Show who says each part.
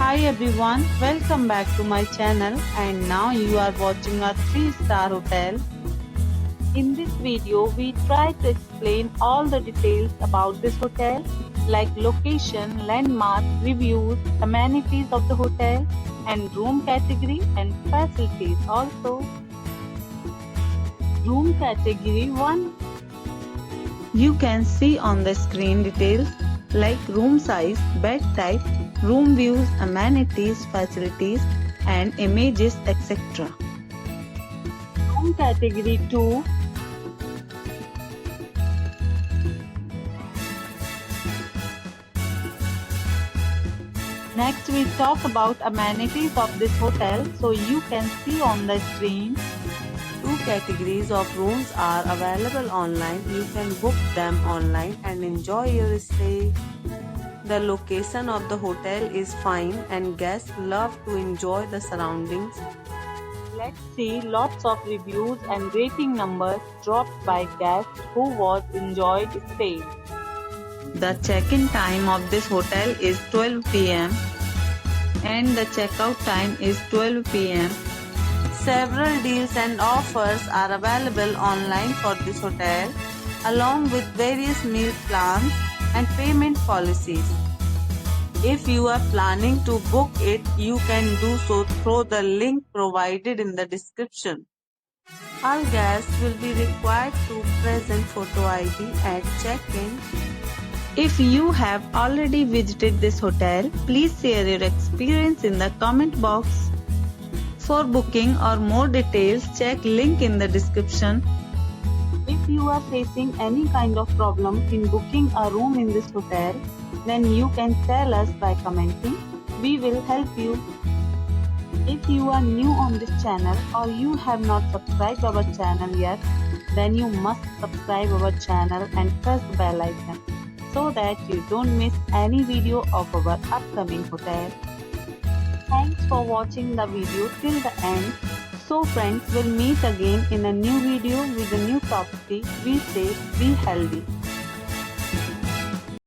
Speaker 1: Hi everyone, welcome back to my channel and now you are watching a 3-star hotel. In this video, we try to explain all the details about this hotel like location, landmark, reviews, amenities of the hotel and room category and facilities also. Room category 1. You can see on the screen details like room size, bed type, room views, amenities, facilities and images, etc. Room category 2. Next we talk about amenities of this hotel, so you can see on the screen.
Speaker 2: 2 categories of rooms are available online. You can book them online and enjoy your stay. The location of the hotel is fine and guests love to enjoy the surroundings.
Speaker 1: Let's see lots of reviews and rating numbers dropped by guests who was enjoyed stay. The check-in time of this hotel is 12 p.m. and the checkout time is 12 p.m.
Speaker 2: Several deals and offers are available online for this hotel, along with various meal plans and payment policies. If you are planning to book it, you can do so through the link provided in the description. All guests will be required to present photo ID at check-in.
Speaker 1: If you have already visited this hotel, please share your experience in the comment box. For booking or more details, check link in the description. If you are facing any kind of problem in booking a room in this hotel, then you can tell us by commenting. We will help you. If you are new on this channel or you have not subscribed our channel yet, then you must subscribe our channel and press the bell icon so that you don't miss any video of our upcoming hotel. Thanks for watching the video till the end. So friends, we'll meet again in a new video with a new property. Be safe, be healthy.